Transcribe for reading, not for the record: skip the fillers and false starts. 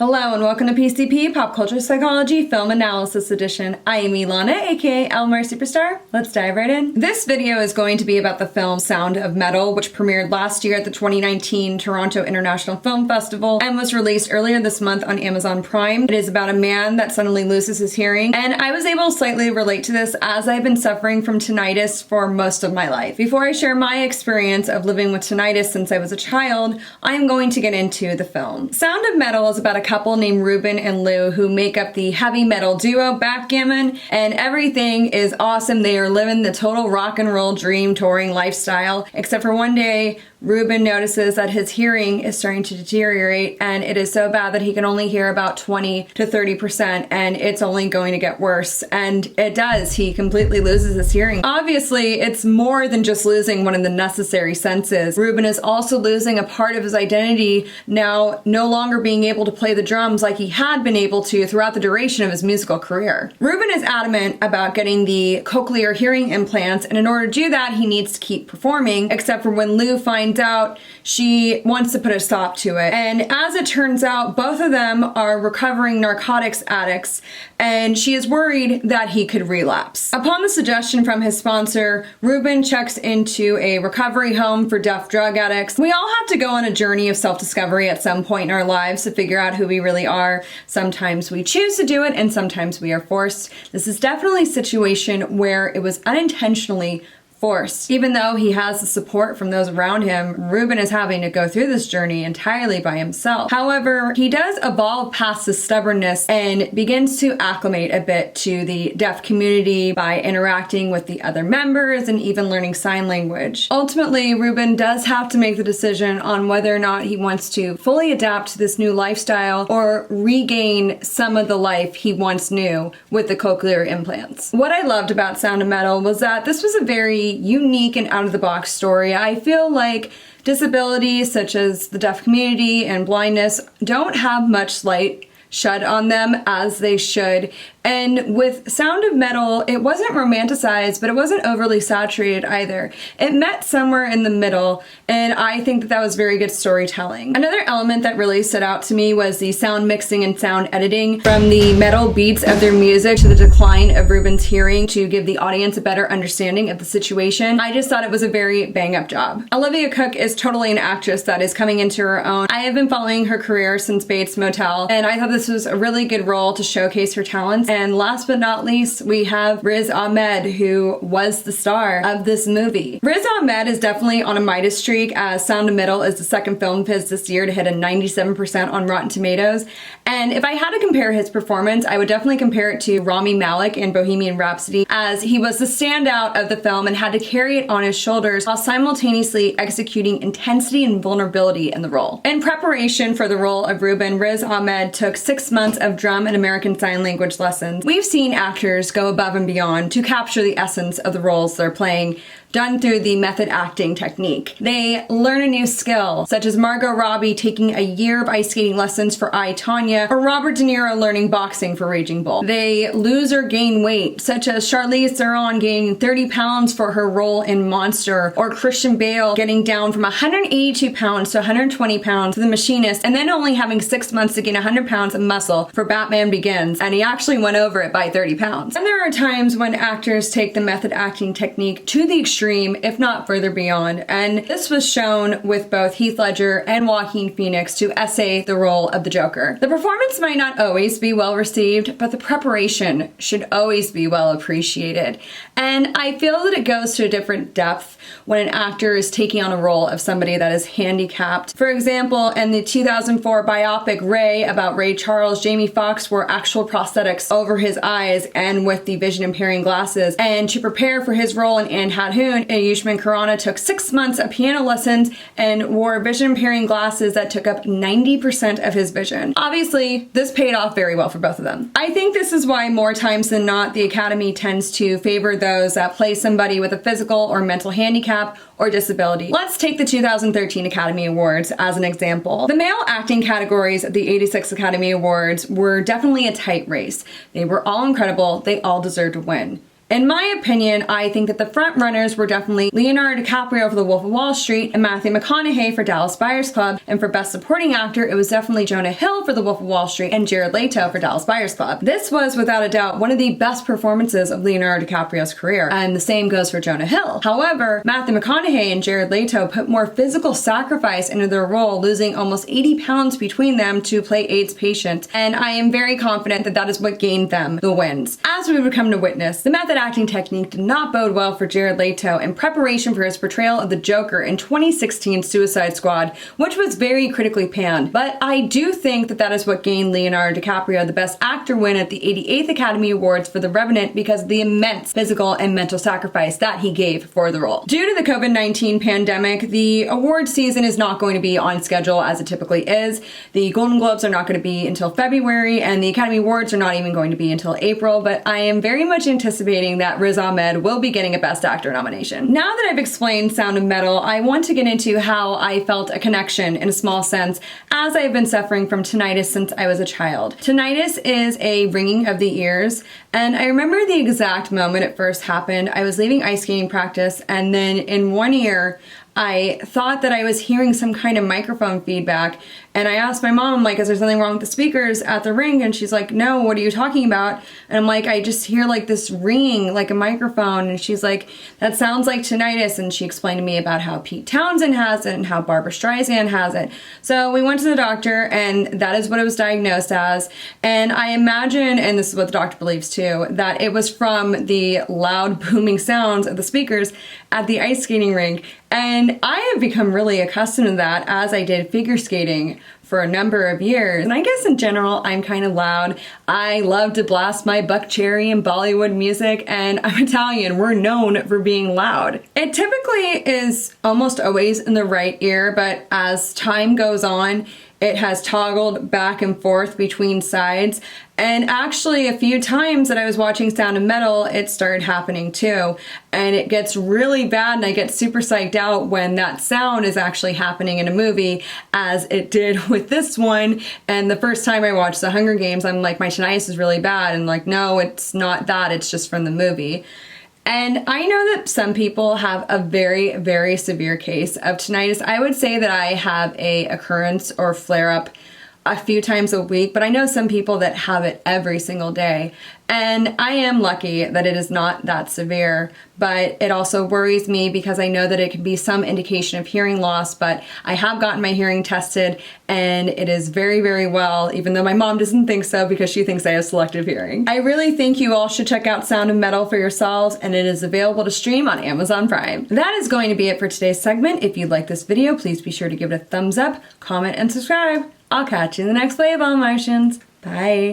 Hello and welcome to PCP, Pop Culture Psychology Film Analysis Edition. I am Ilana, aka Elmar Superstar. Let's dive right in. This video is going to be about the film Sound of Metal, which premiered last year at the 2019 Toronto International Film Festival and was released earlier this month on Amazon Prime. It is about a man that suddenly loses his hearing, and I was able to slightly relate to this as I've been suffering from tinnitus for most of my life. Before I share my experience of living with tinnitus since I was a child, I am going to get into the film. Sound of Metal is about a couple named Ruben and Lou who make up the heavy metal duo Backgammon, and everything is awesome. They are living the total rock and roll dream touring lifestyle, except for one day Ruben notices that his hearing is starting to deteriorate, and it is so bad that he can only hear about 20 to 30%, and it's only going to get worse. And it does. He completely loses his hearing. Obviously, it's more than just losing one of the necessary senses. Ruben is also losing a part of his identity, now no longer being able to play the drums like he had been able to throughout the duration of his musical career. Ruben is adamant about getting the cochlear hearing implants, and in order to do that, he needs to keep performing, except for when Lou finds out, she wants to put a stop to it. And as it turns out, both of them are recovering narcotics addicts, and she is worried that he could relapse. Upon the suggestion from his sponsor, Ruben checks into a recovery home for deaf drug addicts. We all have to go on a journey of self-discovery at some point in our lives to figure out who we really are. Sometimes we choose to do it, and sometimes we are forced. This is definitely a situation where it was unintentionally forced. Even though he has the support from those around him, Ruben is having to go through this journey entirely by himself. However, he does evolve past his stubbornness and begins to acclimate a bit to the deaf community by interacting with the other members and even learning sign language. Ultimately, Ruben does have to make the decision on whether or not he wants to fully adapt to this new lifestyle or regain some of the life he once knew with the cochlear implants. What I loved about Sound of Metal was that this was a very unique and out-of-the-box story. I feel like disabilities such as the deaf community and blindness don't have much light shed on them as they should. And with Sound of Metal, it wasn't romanticized, but it wasn't overly saturated either. It met somewhere in the middle, and I think that that was very good storytelling. Another element that really stood out to me was the sound mixing and sound editing, from the metal beats of their music to the decline of Ruben's hearing to give the audience a better understanding of the situation. I just thought it was a very bang-up job. Olivia Cooke is totally an actress that is coming into her own. I have been following her career since Bates Motel, and I thought this was a really good role to showcase her talents. And last but not least, we have Riz Ahmed, who was the star of this movie. Riz Ahmed is definitely on a Midas streak, as Sound of Metal is the second film of his this year to hit a 97% on Rotten Tomatoes. And if I had to compare his performance, I would definitely compare it to Rami Malek in Bohemian Rhapsody, as he was the standout of the film and had to carry it on his shoulders while simultaneously executing intensity and vulnerability in the role. In preparation for the role of Ruben, Riz Ahmed took 6 months of drum and American Sign Language lessons. We've seen actors go above and beyond to capture the essence of the roles they're playing, done through the method acting technique. They learn a new skill, such as Margot Robbie taking a year of ice skating lessons for I, Tonya, or Robert De Niro learning boxing for Raging Bull. They lose or gain weight, such as Charlize Theron gaining 30 pounds for her role in Monster, or Christian Bale getting down from 182 pounds to 120 pounds for The Machinist, and then only having 6 months to gain 100 pounds of muscle for Batman Begins, and he actually went over it by 30 pounds. And there are times when actors take the method acting technique to the extreme, if not further beyond, and this was shown with both Heath Ledger and Joaquin Phoenix to essay the role of the Joker. The performance might not always be well received, but the preparation should always be well appreciated. And I feel that it goes to a different depth when an actor is taking on a role of somebody that is handicapped. For example, in the 2004 biopic Ray about Ray Charles, Jamie Foxx wore actual prosthetics over his eyes and with the vision impairing glasses. And to prepare for his role in Anne Hathaway, Ayushmann Khurrana took 6 months of piano lessons and wore vision impairing glasses that took up 90% of his vision. Obviously, this paid off very well for both of them. I think this is why more times than not, the Academy tends to favor those that play somebody with a physical or mental handicap or disability. Let's take the 2013 Academy Awards as an example. The male acting categories of the 86 Academy Awards were definitely a tight race. They were all incredible. They all deserved to win. In my opinion, I think that the front runners were definitely Leonardo DiCaprio for The Wolf of Wall Street and Matthew McConaughey for Dallas Buyers Club. And for Best Supporting Actor, it was definitely Jonah Hill for The Wolf of Wall Street and Jared Leto for Dallas Buyers Club. This was without a doubt one of the best performances of Leonardo DiCaprio's career, and the same goes for Jonah Hill. However, Matthew McConaughey and Jared Leto put more physical sacrifice into their role, losing almost 80 pounds between them to play AIDS patients, and I am very confident that that is what gained them the wins. As we would come to witness, the method acting technique did not bode well for Jared Leto in preparation for his portrayal of the Joker in 2016 Suicide Squad, which was very critically panned. But I do think that that is what gained Leonardo DiCaprio the Best Actor win at the 88th Academy Awards for The Revenant, because of the immense physical and mental sacrifice that he gave for the role. Due to the COVID-19 pandemic, the award season is not going to be on schedule as it typically is. The Golden Globes are not going to be until February, and the Academy Awards are not even going to be until April, but I am very much anticipating that Riz Ahmed will be getting a Best Actor nomination. Now that I've explained Sound of Metal, I want to get into how I felt a connection in a small sense, as I have been suffering from tinnitus since I was a child. Tinnitus is a ringing of the ears, and I remember the exact moment it first happened. I was leaving ice skating practice, and then in one ear, I thought that I was hearing some kind of microphone feedback, and I asked my mom, I'm like, is there something wrong with the speakers at the ring? And she's like, no, what are you talking about? And I'm like, I just hear like this ringing like a microphone. And she's like, that sounds like tinnitus. And she explained to me about how Pete Townsend has it and how Barbra Streisand has it. So we went to the doctor, and that is what it was diagnosed as. And I imagine, and this is what the doctor believes too, that it was from the loud booming sounds of the speakers at the ice skating rink. And I have become really accustomed to that as I did figure skating for a number of years. And I guess in general, I'm kind of loud. I love to blast my Buck Cherry and Bollywood music, and I'm Italian. We're known for being loud. It typically is almost always in the right ear, but as time goes on, it has toggled back and forth between sides. And actually a few times that I was watching Sound of Metal, it started happening too. And it gets really bad, and I get super psyched out when that sound is actually happening in a movie, as it did with this one. And the first time I watched The Hunger Games, I'm like, my tinnitus is really bad. And like, no, it's not that, it's just from the movie. And I know that some people have a very, very severe case of tinnitus. I would say that I have a occurrence or flare-up a few times a week, but I know some people that have it every single day. And I am lucky that it is not that severe, but it also worries me because I know that it could be some indication of hearing loss. But I have gotten my hearing tested, and it is very, very well, even though my mom doesn't think so because she thinks I have selective hearing. I really think you all should check out Sound of Metal for yourselves, and it is available to stream on Amazon Prime. That is going to be it for today's segment. If you like this video, please be sure to give it a thumbs up, comment, and subscribe. I'll catch you in the next wave of emotions. Bye.